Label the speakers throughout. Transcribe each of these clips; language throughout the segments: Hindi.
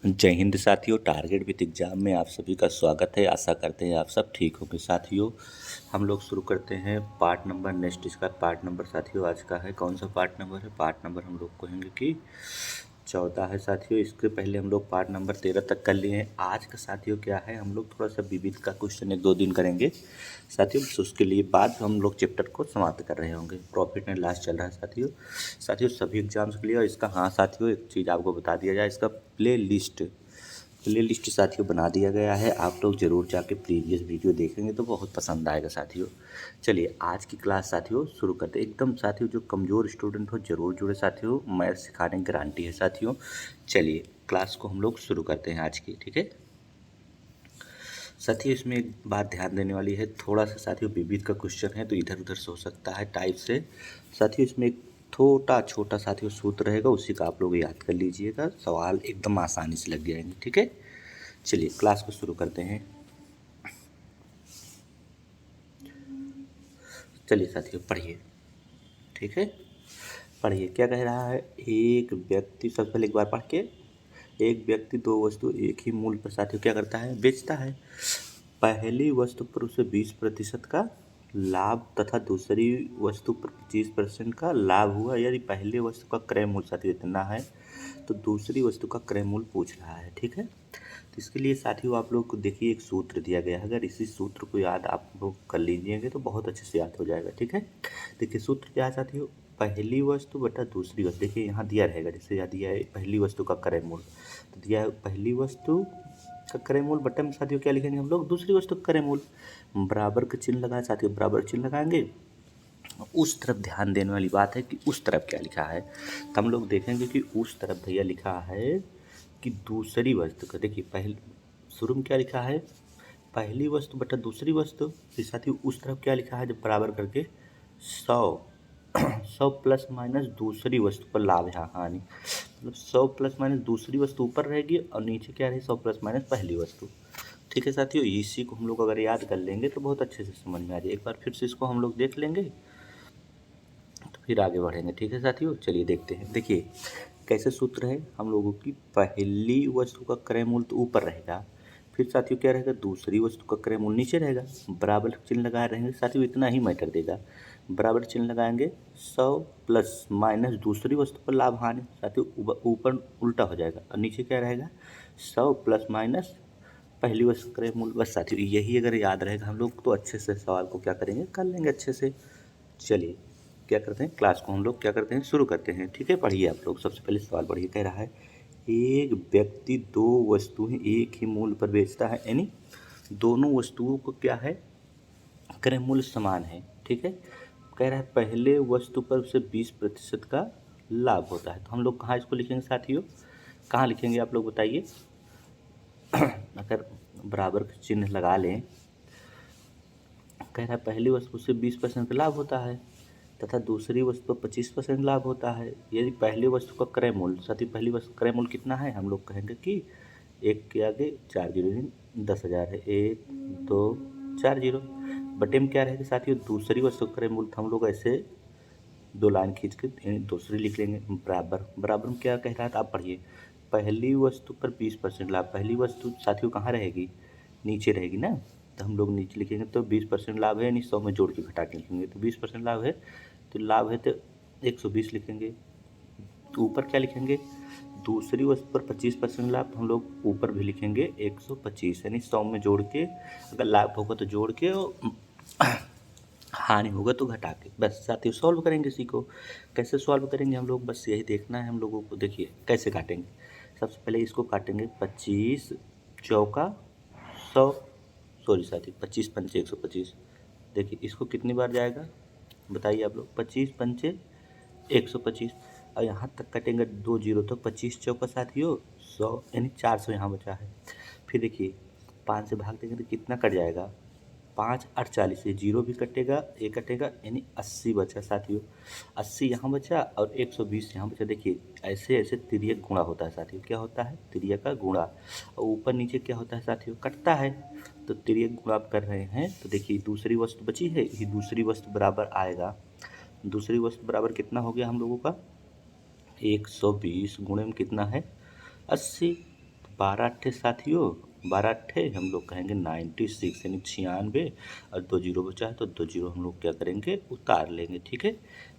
Speaker 1: जय हिंद साथियों। टारगेट विथ एग्जाम में आप सभी का स्वागत है। आशा करते हैं आप सब ठीक होंगे। साथियों हम लोग शुरू करते हैं पार्ट नंबर नेक्स्ट। इसका पार्ट नंबर साथियों आज का है, कौन सा पार्ट नंबर है? पार्ट नंबर हम लोग कहेंगे कि 14 है साथियों। इसके पहले हम लोग पार्ट नंबर 13 तक कर लिए हैं। आज का साथियों क्या है, हम लोग थोड़ा सा विविध का क्वेश्चन 1-2 दिन करेंगे साथियों। उसके लिए बाद हम लोग चैप्टर को समाप्त कर रहे होंगे। प्रॉफिट एंड लॉस चल रहा है साथियों। सभी एग्जाम्स के लिए। और इसका हाँ साथियों एक चीज़ आपको बता दिया जाए, इसका प्ले लिस्ट साथियों बना दिया गया है। आप लोग ज़रूर जाके प्रीवियस वीडियो देखेंगे तो बहुत पसंद आएगा साथियों। चलिए आज की क्लास साथियों शुरू करते हैं। एकदम साथियों जो कमज़ोर स्टूडेंट हो ज़रूर जुड़े साथियों, मैथ सिखाने की गारंटी है साथियों। चलिए क्लास को हम लोग शुरू करते हैं आज की, ठीक है साथियों। इसमें एक बात ध्यान देने वाली है, थोड़ा सा साथियों विविध का क्वेश्चन है तो इधर उधर से हो सकता है टाइप से साथियों। इसमें एक छोटा साथियों सूत्र रहेगा, उसी का आप लोग याद कर लीजिएगा। सवाल एकदम आसानी से लग जाएंगे, ठीक है। चलिए क्लास को शुरू करते हैं। चलिए साथियों पढ़िए, ठीक है। पढ़िए क्या कह रहा है। एक व्यक्ति, सबसे पहले एक बार पढ़ के, एक व्यक्ति दो वस्तु एक ही मूल्य पर साथियों क्या करता है, बेचता है। पहली वस्तु पर उसे 20% का लाभ तथा दूसरी वस्तु पर 25% का लाभ हुआ। यदि पहली वस्तु का क्रय मूल्य साथियों इतना है तो दूसरी वस्तु का क्रय मूल्य पूछ रहा है, ठीक है। तो इसके लिए साथियों आप लोग को देखिए एक सूत्र दिया गया है। अगर इसी सूत्र को याद आप लोग कर लीजिएंगे तो बहुत अच्छे से याद हो जाएगा, ठीक है। देखिए सूत्र क्या है साथियों, पहली वस्तु बटा दूसरी वस्तु। देखिए यहाँ दिया रहेगा, जैसे यहाँ दिया है पहली वस्तु का क्रय मूल्य, तो दिया है पहली वस्तु का क्रय मूल्य बटा में साथियों क्या लिखेंगे हम लोग, दूसरी वस्तु का क्रय मूल्य। बराबर का चिन्ह लगाए साथियों, बराबर चिन्ह लगाएंगे। उस तरफ ध्यान देने वाली बात है कि उस तरफ क्या लिखा है, तो हम लोग देखेंगे कि उस तरफ भैया लिखा है कि दूसरी वस्तु का। देखिए पहले शुरू में क्या लिखा है, पहली वस्तु बटा दूसरी वस्तु। फिर साथियों उस तरफ क्या लिखा है, जब बराबर करके 100 प्लस माइनस दूसरी वस्तु पर लाभ या हानि, मतलब 100 प्लस माइनस दूसरी वस्तु ऊपर रहेगी और नीचे क्या रहेगी, 100 प्लस माइनस पहली वस्तु, ठीक है साथियों। इसी को हम लोग अगर याद कर लेंगे तो बहुत अच्छे से समझ में आ जाए। एक बार फिर से इसको हम लोग देख लेंगे तो फिर आगे बढ़ेंगे, ठीक है साथियों। चलिए देखते हैं। देखिए कैसे सूत्र है हम लोगों की, पहली वस्तु का क्रय मूल्य तो ऊपर रहेगा, फिर साथियों क्या रहेगा, दूसरी वस्तु का क्रय मूल्य नीचे रहेगा। बराबर चिन्ह लगाए रहेंगे साथियों, इतना ही मैटर देगा। बराबर चिन्ह लगाएंगे, 100 प्लस माइनस दूसरी वस्तु पर लाभ हानि साथियों, ऊपर उल्टा हो जाएगा और नीचे क्या रहेगा, 100 प्लस माइनस पहली वस्तु क्रय मूल्य। बस साथियों यही अगर याद रहेगा हम लोग तो अच्छे से सवाल को क्या करेंगे, कर लेंगे अच्छे से। चलिए क्या करते हैं, क्लास को हम लोग क्या करते हैं, शुरू करते हैं, ठीक है। पढ़िए आप लोग, सबसे पहले सवाल पढ़िए। कह रहा है एक व्यक्ति दो वस्तुएं एक ही मूल्य पर बेचता है, यानी दोनों वस्तुओं को क्या है, क्रय मूल्य समान है, ठीक है। कह रहा है पहले वस्तु पर उसे 20% का लाभ होता है। तो हम लोग कहाँ इसको लिखेंगे साथियों, कहाँ लिखेंगे आप लोग बताइए। अगर बराबर का चिन्ह लगा लें, कह रहा है पहली वस्तु से 20% का लाभ होता है तथा दूसरी वस्तु पर 25% लाभ होता है। यदि पहली वस्तु का क्रय मूल्य साथी, पहली वस्तु क्रय मूल्य कितना है, हम लोग कहेंगे कि एक के आगे 4 जीरो 10,000 है, 1 2 4 जीरो। बटे में क्या रहेगा साथियों, दूसरी वस्तु का क्रय मूल्य, हम लोग ऐसे 2 लाइन खींच के दूसरी लिख लेंगे। बराबर, बराबर में क्या कह रहा है, आप पढ़िए। पहली वस्तु पर 20% लाभ, पहली वस्तु साथियों कहाँ रहेगी, नीचे रहेगी ना, तो हम लोग नीचे लिखेंगे। तो 20% लाभ है, यानी 100 में जोड़ के घटा के लिखेंगे। तो 20% लाभ है, तो लाभ है तो 120 लिखेंगे। तो ऊपर क्या लिखेंगे, दूसरी वस्तु पर 25% लाभ, तो हम लोग ऊपर भी लिखेंगे 125, यानी 100 में जोड़ के, अगर लाभ होगा तो जोड़ के और हानि होगा तो घटा के। बस साथियों सॉल्व करेंगे इसी को। कैसे सॉल्व करेंगे हम लोग, बस यही देखना है हम लोगों को। देखिए कैसे काटेंगे, सबसे पहले इसको काटेंगे 25 चौका 100, सॉरी साथी 25 पंचे 125। देखिए इसको कितनी बार जाएगा बताइए आप लोग, 25 पंचे 125, और यहाँ तक कटेंगे 2 जीरो, तो 25 चौका साथियों 100, यानी 400 यहाँ बचा है। फिर देखिए 5 से भाग देंगे तो कितना कट जाएगा, 5 और 40, ये जीरो भी कटेगा, ये कटेगा, यानी 80 बचा साथियों। 80 यहाँ बचा और 120 यहाँ बचा। देखिए ऐसे ऐसे तिर्यक गुणा होता है साथियों, क्या होता है, तिर्यक का गुणा। और ऊपर नीचे क्या होता है साथियों, कटता है। तो तिर्यक गुणा आप कर रहे हैं तो देखिए दूसरी वस्तु बची है, ये दूसरी वस्तु बराबर आएगा। दूसरी वस्तु बराबर कितना हो गया हम लोगों का, 120 गुणे में कितना है 80, 12 अट्ठे साथियों, 12 अट्ठे हम लोग कहेंगे 96 यानी 96, और 2 जीरो बचा है तो 2 जीरो हम लोग क्या करेंगे, उतार लेंगे। ठीक है,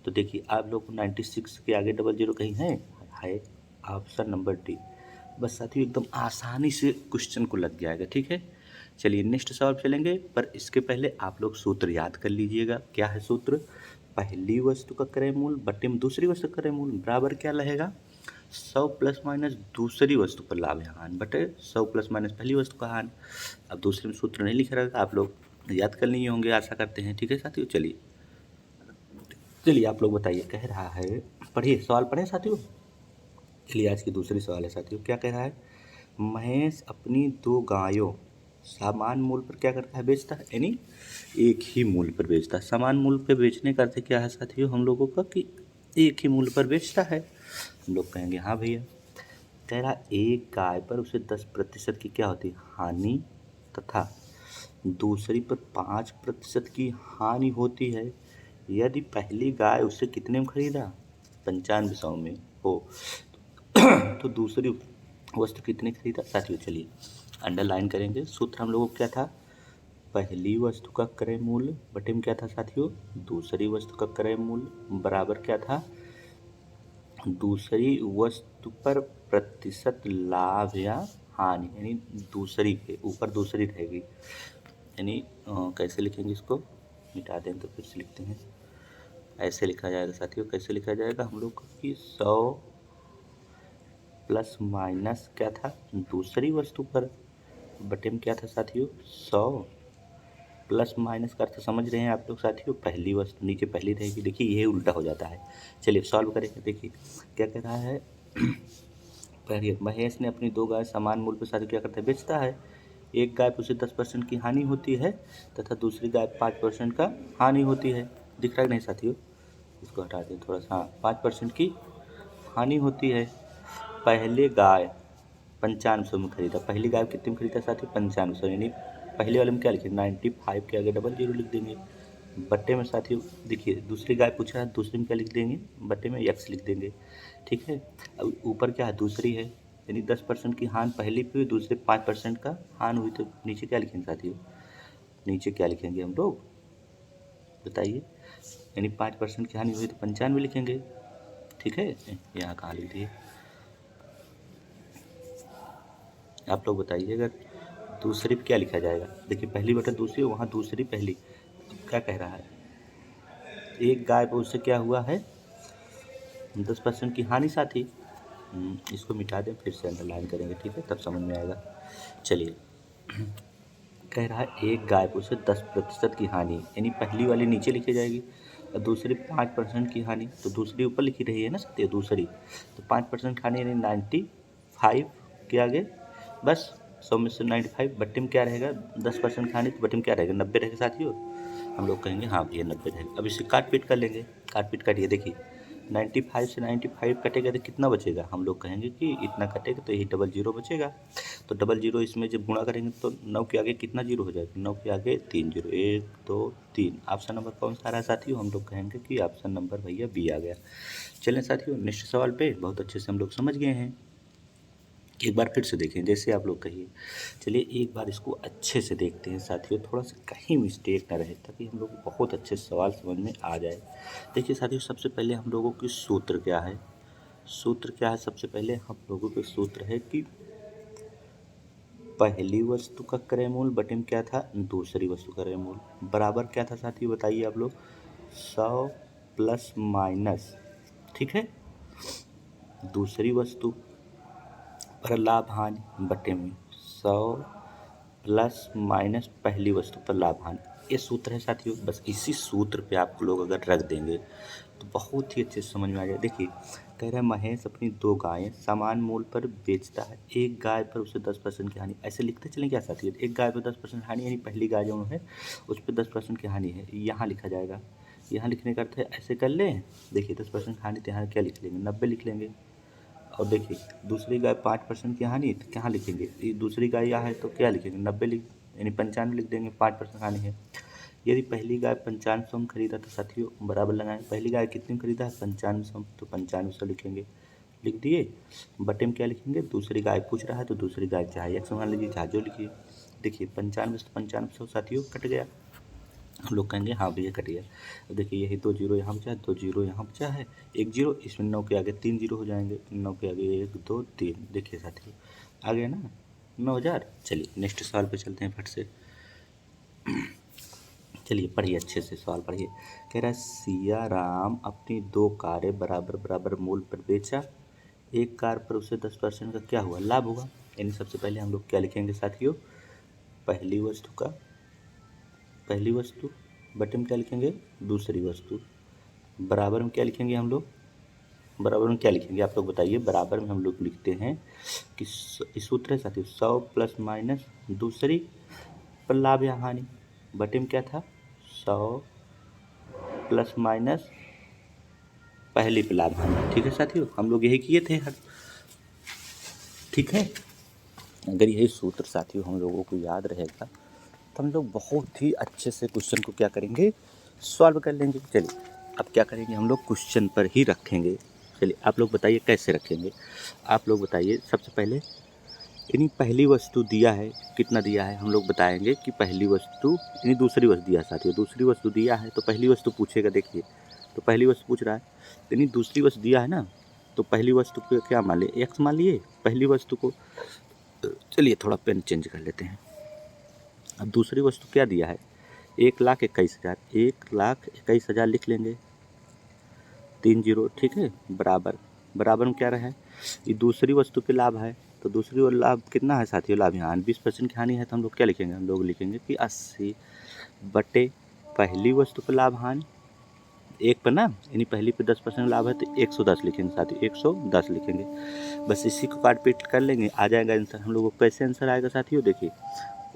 Speaker 1: तो देखिए आप लोग को 96 के आगे डबल जीरो कहीं है ऑप्शन नंबर डी। बस साथियों एकदम आसानी से क्वेश्चन को लग जाएगा। ठीक है, चलिए नेक्स्ट सवाल चलेंगे, पर इसके पहले आप लोग सूत्र याद कर लीजिएगा। क्या है सूत्र? पहली वस्तु का क्रय मूल बटे में दूसरी वस्तु का क्रय मूल बराबर क्या रहेगा, 100 प्लस माइनस दूसरी वस्तु पर लाभ या हानि बटे 100 प्लस माइनस पहली वस्तु का हानि। अब दूसरे में सूत्र नहीं लिखा रहेगा, आप लोग याद कर लिए होंगे आशा करते हैं। ठीक है साथियों, चलिए आप लोग बताइए, कह रहा है, पढ़िए सवाल पढ़ें साथियों। चलिए आज की दूसरी सवाल है साथियों, क्या कह रहा है, महेश अपनी 2 गायों समान मूल्य पर क्या करता है, बेचता है, यानी एक ही मूल्य पर बेचता है। समान मूल्य पर बेचने का अर्थ क्या है साथियों हम लोगों का, कि एक ही मूल्य पर बेचता है। हम लोग कहेंगे हाँ भैया। कह रहा एक गाय पर उसे 10% की क्या होती है, हानि, तथा दूसरी पर 5% की हानि होती है यदि पहली गाय उसे कितने में खरीदा, 9500 में हो, तो दूसरी वस्तु कितने खरीदा साथियों। चलिए अंडरलाइन करेंगे। सूत्र हम लोगों को क्या था, पहली वस्तु का क्रय मूल्य बटे में क्या था साथियों, दूसरी वस्तु का क्रय मूल्य बराबर क्या था, दूसरी वस्तु पर प्रतिशत लाभ या हानि, यानी दूसरी के ऊपर दूसरी रहेगी, यानी कैसे लिखेंगे इसको, मिटा दें तो फिर से लिखते हैं, ऐसे लिखा जाएगा साथियों। कैसे लिखा जाएगा हम लोग कि 100 प्लस माइनस क्या था, दूसरी वस्तु पर बटे में क्या था साथियों, 100 प्लस माइनस का अर्थ समझ रहे हैं आप लोग साथियों, पहली वस्तु नीचे पहली रहेगी। देखिए ये उल्टा हो जाता है। चलिए सॉल्व करेंगे। देखिए क्या कह रहा है, पहले महेश ने अपनी 2 गाय समान मूल्य पर साथियों क्या करता है, बेचता है। एक गाय पर उसे 10% की हानि होती है तथा दूसरी गाय 5% का हानि होती है। दिख रहा है नहीं साथियों, इसको हटा दें थोड़ा सा। 5% की हानि होती है। पहले गाय 9500 में खरीदा, पहली गाय कितने में खरीदा साथियों, 9500, यानी पहले वाले में क्या लिखेंगे, 95 के आगे डबल जीरो लिख देंगे, बट्टे में साथियों देखिए दूसरी गाय पूछा है, दूसरे में क्या लिख देंगे, बट्टे में x लिख देंगे। ठीक है, अब ऊपर क्या है, दूसरी है, यानी 10% की हानि पहली पे हुई, दूसरे 5% का हानि हुई, तो नीचे क्या लिखेंगे साथियों, नीचे क्या लिखेंगे हम लोग बताइए, यानी 5% की हानि हुई तो 95 लिखेंगे। ठीक है, यहाँ कहाँ लिख दिए आप लोग बताइएगा, दूसरी पे क्या लिखा जाएगा। देखिए पहली बटा दूसरी, वहाँ दूसरी पहली, क्या कह रहा है, एक गाय पर उससे क्या हुआ है, 10% की हानि साथी। इसको मिटा दें, फिर से अंडरलाइन करेंगे। ठीक है, तब समझ में आएगा। चलिए कह रहा है एक गाय पर उसे 10% की हानि, यानी पहली वाली नीचे लिखी जाएगी और दूसरी 5% की हानि, तो दूसरी ऊपर लिखी रही है ना सत्य, दूसरी तो 5% की हानि यानी 95 के आगे बस 100 में से 95 बट्टे में क्या रहेगा, 10% खाने तो बट्टे में क्या रहेगा, 90 रहेगा साथियों। हम लोग कहेंगे हाँ भैया 90 रहेगा। अब इसे काट पीट कर लेंगे, काट पीट काटिए। देखिए 95 से 95 कटेगा तो कितना बचेगा, हम लोग कहेंगे कि इतना कटेगा तो यही डबल जीरो बचेगा। तो डबल जीरो इसमें जब गुणा करेंगे तो 9 के आगे कितना जीरो हो जाएगा, 9 के आगे 3 जीरो, 1 2 3। ऑप्शन नंबर कौन सा आ रहा है साथियों, हम लोग कहेंगे कि ऑप्शन नंबर भैया बी आ गया। चलें साथियों नेक्स्ट सवाल पे, बहुत अच्छे से हम लोग समझ गए हैं। एक बार फिर से देखें जैसे आप लोग कहिए। चलिए एक बार इसको अच्छे से देखते हैं साथियों, थोड़ा सा कहीं मिस्टेक ना रहे, ताकि हम लोग बहुत अच्छे सवाल समझ में आ जाए। देखिए साथियों सबसे पहले हम लोगों की सूत्र क्या है, सूत्र क्या है, सबसे पहले हम लोगों के सूत्र है कि पहली वस्तु का क्रय मूल्य बटे में क्या था, दूसरी वस्तु का क्रय मूल्य बराबर क्या था साथियों बताइए आप लोग, 100 प्लस माइनस, ठीक है, दूसरी वस्तु पर लाभ हानि बटे में 100 प्लस माइनस पहली वस्तु पर लाभ हानि। ये सूत्र है साथियों, बस इसी सूत्र पे आप लोग अगर रख देंगे तो बहुत ही अच्छे से समझ में आ जाए। देखिए कह रहा है महेश अपनी 2 गायें समान मूल्य पर बेचता है, एक गाय पर उसे 10% की हानि। ऐसे लिखते चलें क्या साथियों, एक गाय पर 10% हानि यानी पहली गाय जो है उस पर 10% की हानि है, यहाँ लिखा जाएगा। यहाँ लिखने का अर्थ है ऐसे कर लें, देखिए 10% हानि तो यहाँ क्या लिख लेंगे, 90 लिख लेंगे। और देखिए दूसरी गाय 5% की हानि तो क्या लिखेंगे, ये दूसरी गाय यहाँ है तो क्या लिखेंगे, 90 लिख, यानी 95 लिख देंगे, 5% हानि है। यदि पहली गाय 9500 में खरीदा तो साथियों बराबर लगाएंगे, पहली गाय कितनी में खरीदा है, 9500, तो 9500 लिखेंगे। लिख दिए। बटे में क्या लिखेंगे, दूसरी गाय पूछ रहा है तो दूसरी गाय चाहे एक्स मान लीजिए, चाहे जो लिखिए। देखिए 95 से 95 साथियों कट गया, हम लोग कहेंगे हाँ भैया कट गया। अब देखिए यही 2 जीरो यहाँ बचा है, 2 जीरो यहाँ बचा है, 1 जीरो, इसमें 9 के आगे 3 जीरो हो जाएंगे, 9 के आगे 1 2 3। देखिए साथियों आ गया ना 9000। चलिए नेक्स्ट सवाल पे चलते हैं फट से। चलिए पढ़िए अच्छे से सवाल पढ़िए। कह रहा है सिया राम अपनी 2 कारें बराबर बराबर मूल्य पर बेचा, एक कार पर उसे 10% का क्या हुआ, लाभ हुआ। यानी सबसे पहले हम लोग क्या लिखेंगे साथियों, पहली वस्तु बटे में क्या लिखेंगे, दूसरी वस्तु, बराबर में क्या लिखेंगे हम लोग, बराबर में क्या लिखेंगे आप लोग बताइए। बराबर में हम लोग लिखते हैं कि इस सूत्र है साथियों 100 प्लस माइनस दूसरी पर लाभ या हानि, बटे में क्या था 100 प्लस माइनस पहली पर लाभ हानि। ठीक है साथियों, हम लोग यही किए थे हर, ठीक है। अगर यही सूत्र साथियों हम लोगों को याद रहेगा तो हम लोग बहुत ही अच्छे से क्वेश्चन को क्या करेंगे, सॉल्व कर लेंगे। चलिए अब क्या करेंगे, हम लोग क्वेश्चन पर ही रखेंगे। चलिए आप लोग बताइए कैसे रखेंगे, आप लोग बताइए। सबसे पहले यानी पहली वस्तु दिया है, कितना दिया है, हम लोग बताएंगे कि पहली वस्तु यानी दूसरी वस्तु दिया है साथियों, दूसरी वस्तु दिया है तो पहली वस्तु पूछेगा। देखिए तो पहली वस्तु पूछ रहा है, यानी दूसरी वस्तु दिया है ना, तो पहली वस्तु को क्या मान लिए, एक्स मान लिए पहली वस्तु को। चलिए थोड़ा पेन चेंज कर लेते हैं। अब दूसरी वस्तु क्या दिया है, 1,21,000, 1,21,000 लिख लेंगे, 3 जीरो, ठीक है। बराबर, बराबर में क्या रहा है, ये दूसरी वस्तु पे लाभ है, तो दूसरी वाला लाभ कितना है साथियों, लाभ यहाँ 20% की हानि है, तो हम लोग क्या लिखेंगे, हम लोग लिखेंगे कि 80 बटे पहली वस्तु पे लाभ हानि, एक पर ना, यानी पहली पे 10% लाभ है तो 110 लिखेंगे साथियों, 110 लिखेंगे। बस इसी को काट पीट कर लेंगे, आ जाएगा आंसर। हम लोग को कैसे आंसर आएगा साथियों, देखिए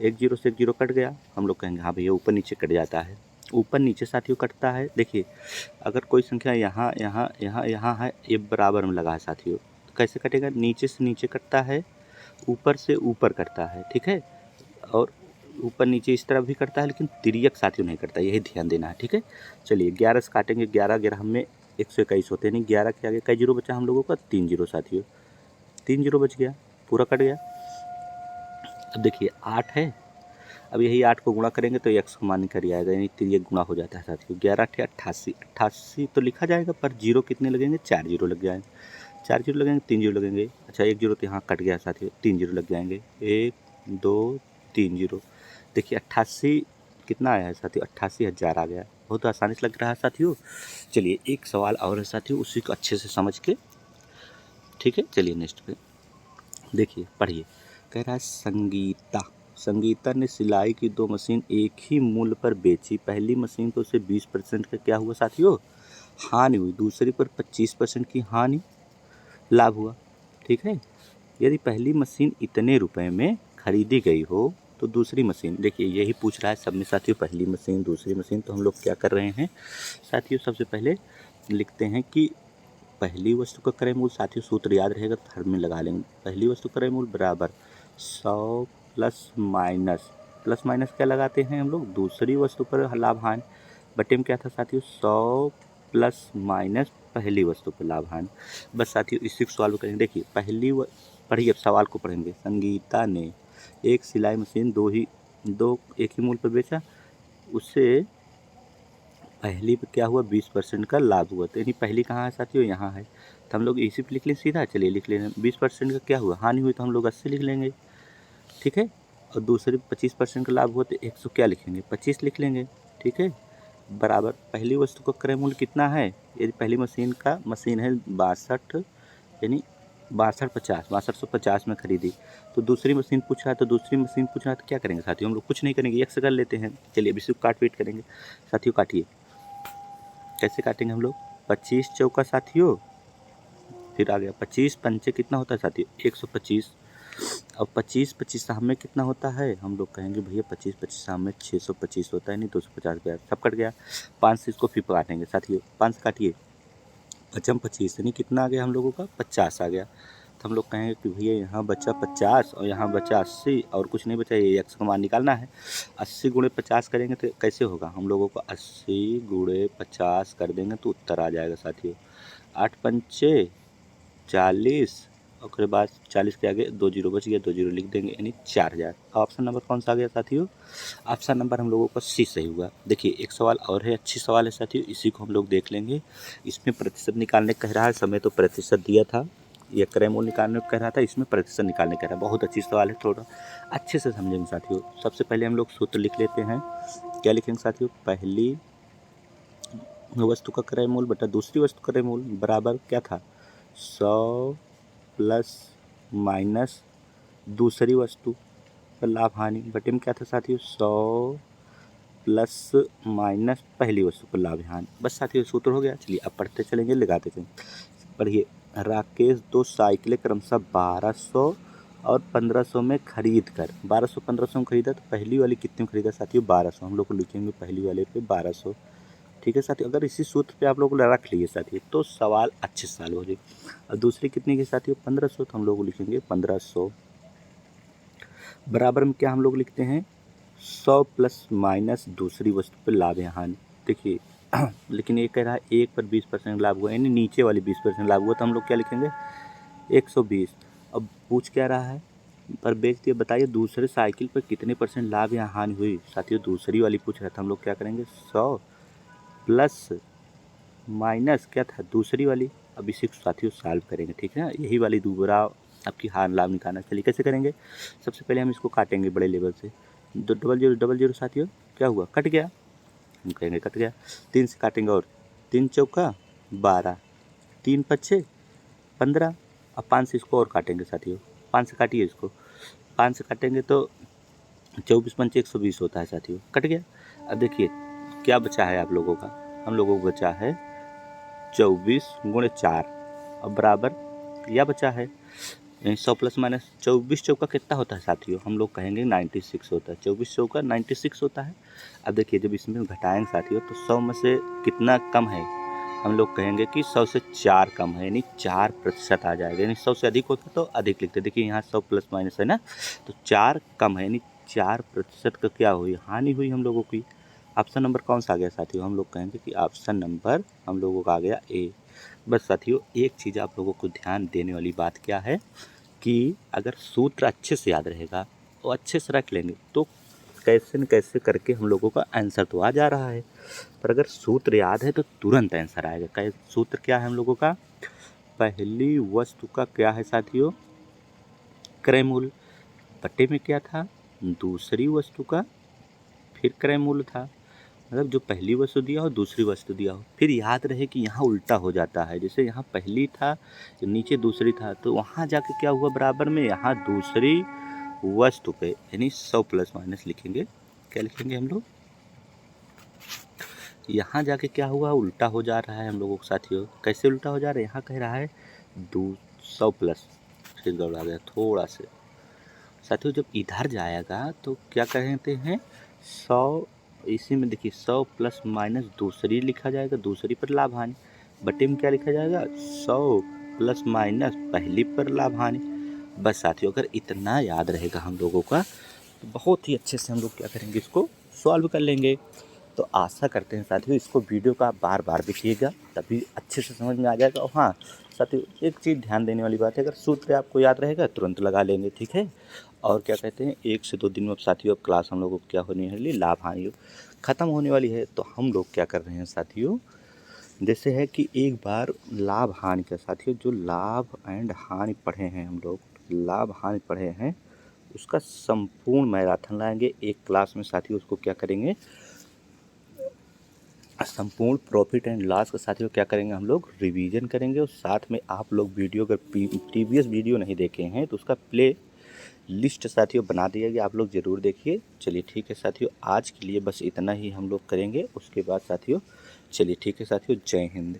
Speaker 1: 1 जीरो से 1 जीरो कट गया, हम लोग कहेंगे हाँ भैया ऊपर नीचे कट जाता है, ऊपर नीचे साथियों कटता है। देखिए अगर कोई संख्या यहाँ यहाँ यहाँ यहाँ है, ये बराबर में लगा है साथियों, तो कैसे कटेगा, नीचे से नीचे कटता है, ऊपर से ऊपर कटता है, ठीक है। और ऊपर नीचे इस तरफ भी कटता है, लेकिन तिर्यक साथियों नहीं कटता, यही ध्यान देना है, ठीक है। चलिए 11 से काटेंगे, 11 11 में 121 होते हैं, नहीं 11 के आगे कई जीरो बचा हम लोगों का, 3 जीरो साथियों, 3 जीरो बच गया, पूरा कट गया। अब देखिए 8 है, अब यही 8 को गुणा करेंगे तो एक्स को मान कर आएगा, यानी तिर्यक गुणा हो जाता है साथियों। 11 × 88, 88 तो लिखा जाएगा, पर जीरो कितने लगेंगे, 4 जीरो लग जाएंगे, 4 जीरो लगेंगे, 3 जीरो लगेंगे। अच्छा 1 जीरो तो यहाँ कट गया साथियों, 3 जीरो लग जाएंगे, 1 2 3 जीरो। देखिए 88 कितना आया है साथियों, 88,000 आ गया, बहुत आसानी से लग रहा है साथियों। चलिए एक सवाल और है साथियों, उसी को अच्छे से समझ के, ठीक है। चलिए नेक्स्ट पे देखिए पढ़िए। कह रहा है संगीता ने सिलाई की 2 मशीन एक ही मूल्य पर बेची, पहली मशीन पर उसे 20% का क्या हुआ साथियों, हानि हुई, दूसरी पर 25% की हानि, लाभ हुआ, ठीक है। यदि पहली मशीन इतने रुपए में खरीदी गई हो तो दूसरी मशीन, देखिए यही पूछ रहा है सब में साथियों, पहली मशीन दूसरी मशीन। तो हम लोग क्या कर रहे हैं साथियों, सबसे पहले लिखते हैं कि पहली वस्तु का क्रय मूल्य, साथियों सूत्र याद रहेगा तो हर में लगा लेंगे, पहली वस्तु का क्रय मूल्य बराबर 100 प्लस माइनस क्या लगाते हैं हम लोग, दूसरी वस्तु पर लाभ हानि, बटे में क्या था साथियों 100 प्लस माइनस पहली वस्तु पर लाभ हानि। बस साथियों इसी को सॉल्व करेंगे। देखिए पढ़िए, अब सवाल को पढ़ेंगे। संगीता ने एक सिलाई मशीन एक ही मूल्य पर बेचा, उससे पहली पे क्या हुआ 20% का लाभ हुआ, तो यानी पहली कहाँ है साथियों, यहाँ है, तो हम लोग इसी पे लिख लें सीधा। चलिए लिख लें, 20% का क्या हुआ, हानि हुई, तो हम लोग 80 लिख लेंगे, ठीक है। और दूसरे 25% का लाभ हुआ तो 100 क्या लिखेंगे, 25 लिख लेंगे, ठीक है। बराबर पहली वस्तु का क्रय मूल्य कितना है, यदि पहली मशीन है 62, यानी 62,50 में खरीदी, तो दूसरी मशीन पूछ रहा है तो क्या करेंगे साथियों, हम लोग कुछ नहीं करेंगे, एक्स कर लेते हैं। चलिए अब इसी को काट पीट करेंगे साथियों, काटिए, कैसे काटेंगे हम लोग, 25 चौका साथियों, फिर आ गया 25 पंचे कितना होता है साथियों 125। अब 25 में कितना होता है, हम लोग कहेंगे भैया 25 में 625 होता है, नहीं 250 गया, सब कट गया। 5 से इसको फिर काटेंगे साथियों, 5 से काटिए, 25 यानी कितना आ गया हम लोगों का 50 आ गया। तो हम लोग कहेंगे कि भैया यहाँ बचा 50 और यहाँ बचा 80 और कुछ नहीं बचा, ये एक्स का मान निकालना है। 80 गुणे 50 करेंगे तो कैसे होगा, हम लोगों को 80 गुणे 50 कर देंगे तो उत्तर आ जाएगा साथियों 8 पंचे 40 और उसके बाद 40 के आगे 2 जीरो बच गया, 2 जीरो लिख देंगे, यानी 4000। ऑप्शन नंबर कौन सा आ गया साथियों? ऑप्शन नंबर हम लोगों का सी सही हुआ। देखिए एक सवाल और है, अच्छी सवाल है साथियों, इसी को हम लोग देख लेंगे। इसमें प्रतिशत निकालने कह रहा है, समय तो प्रतिशत दिया था, ये क्रय मूल्य निकालने को कह रहा था, इसमें प्रतिशत निकालने कह रहा है। बहुत अच्छी सवाल है, थोड़ा अच्छे से समझेंगे साथियों। सबसे पहले हम लोग सूत्र लिख लेते हैं। क्या लिखेंगे साथियों? पहली वस्तु का क्रय मूल्य बटा दूसरी वस्तु का क्रय मूल्य बराबर क्या था? 100 प्लस माइनस दूसरी वस्तु पर लाभ हानि बटे में क्या था साथियों? 100 प्लस माइनस पहली वस्तु पर लाभ हानि। बस साथियों सूत्र हो गया। चलिए अब पढ़ते चलेंगे, लगाते चलेंगे। पढ़िए, राकेश 2 साइकिलें क्रमशः 1200 और 1500 में खरीद कर, 1200 1500 में खरीदा, तो पहली वाली कितने में खरीदा साथियों? 1200। हम लोग को लिखेंगे पहली वाले पे 1200। ठीक है साथियों, अगर इसी सूत्र पे आप लोग रख लिए साथियों तो सवाल अच्छे से सॉल्व हो जाएगी। और दूसरी कितने की साथियों? 1500, तो हम लोग लिखेंगे 1500 बराबर में क्या हम लोग लिखते हैं? 100 प्लस माइनस दूसरी वस्तु पर लाभ या हानि। देखिए लेकिन ये कह रहा है 1 पर 20% लाभ हुआ, यानी नीचे वाली 20% लाभ हुआ, तो हम लोग क्या लिखेंगे? 120। अब पूछ क्या रहा है? पर बेच दिया, बताइए दूसरे साइकिल पर कितने % लाभ या हानि हुई? साथियों दूसरी वाली पूछ रहा था, हम लोग क्या करेंगे? 100 प्लस माइनस क्या था? दूसरी वाली। अब इसी को साथियों सॉल्व करेंगे, ठीक है? यही वाली दोबारा आपकी हार लाभ निकालना। चलिए कैसे करेंगे? सबसे पहले हम इसको काटेंगे बड़े लेवल से। 0000 साथियों क्या हुआ? कट गया। हम कहेंगे कट गया। 3 से काटेंगे और 3 चौका 12, 3 पच्छे 15। अब 5 से इसको और काटेंगे साथियों। 5 से काटिए इसको। 5 से काटेंगे तो 24 पंचे 120 होता है साथियों, कट गया। अब देखिए क्या बचा है आप लोगों का? हम लोगों को बचा है 24 गुणे 4 अब बराबर यह बचा है 100 प्लस माइनस 24 चौका कितना होता है साथियों? हम लोग कहेंगे 96 होता है। 24 चौका 96 होता है। अब देखिए जब इसमें घटाएंगे साथियों तो 100 में से कितना कम है? हम लोग कहेंगे कि 100 से 4 कम है, यानी 4% आ जाएगा। यानी 100 से अधिक होता तो अधिक लिखते। देखिए यहाँ 100 प्लस माइनस है ना, तो 4 कम है, यानी 4% का क्या हुई? हानि हुई हम लोगों की। ऑप्शन नंबर कौन सा आ गया साथियों? हम लोग कहेंगे कि ऑप्शन नंबर हम लोगों का आ गया ए। बस साथियों एक चीज़ आप लोगों को ध्यान देने वाली बात क्या है कि अगर सूत्र अच्छे से याद रहेगा और अच्छे से रख लेंगे तो कैसे न कैसे करके हम लोगों का आंसर तो आ जा रहा है। पर अगर सूत्र याद है तो तुरंत आंसर आएगा। क्या सूत्र क्या है हम लोगों का? पहली वस्तु का क्या है साथियों? क्रय मूल्य बटे में क्या था? दूसरी वस्तु का फिर क्रय मूल्य था। मतलब जो पहली वस्तु दिया हो दूसरी वस्तु दिया हो। फिर याद रहे कि यहाँ उल्टा हो जाता है, जैसे यहाँ पहली था नीचे दूसरी था, तो वहाँ जाके क्या हुआ? बराबर में यहाँ दूसरी वस्तु पे, यानी 100 प्लस माइनस लिखेंगे। क्या लिखेंगे हम लोग? यहाँ जाके क्या हुआ? उल्टा हो जा रहा है हम लोगों के साथियों। कैसे उल्टा हो जा रहा है? यहाँ कह रहा है 200 प्लस, फिर गड़बड़ा गया थोड़ा से साथियों। जब इधर जाएगा तो क्या कहते हैं? 100, इसी में देखिए 100 प्लस माइनस दूसरी लिखा जाएगा, दूसरी पर लाभ हानि बटे में क्या लिखा जाएगा? 100 प्लस माइनस पहली पर लाभ हानि। बस साथियों अगर इतना याद रहेगा हम लोगों का तो बहुत ही अच्छे से हम लोग क्या करेंगे? इसको सॉल्व कर लेंगे। तो आशा करते हैं साथियों इसको वीडियो का बार बार देखिएगा, तभी अच्छे से समझ में आ जाएगा। और हाँ साथियों एक चीज़ ध्यान देने वाली बात है, अगर सूत्र आपको याद रहेगा तुरंत लगा लेंगे, ठीक है? और क्या कहते हैं 1 से 2 दिन में अब साथियों अब क्लास हम लोगों को क्या होने वाली? लाभ हानि ख़त्म होने वाली है। तो हम लोग क्या कर रहे हैं साथियों, जैसे है कि एक बार लाभ हानि का साथियों, जो लाभ एंड हानि पढ़े हैं हम लोग, लाभ हानि पढ़े हैं उसका संपूर्ण मैराथन लाएंगे एक क्लास में साथियों। उसको क्या करेंगे? संपूर्ण प्रॉफिट एंड लॉस का साथियों क्या करेंगे? हम लोग रिवीजन करेंगे। और साथ में आप लोग वीडियो अगर प्रीवियस वीडियो नहीं देखे हैं तो उसका प्ले लिस्ट साथियों बना दिया गया, आप लोग ज़रूर देखिए। चलिए ठीक है साथियों, आज के लिए बस इतना ही हम लोग करेंगे। उसके बाद साथियों चलिए ठीक है साथियों, जय हिंद।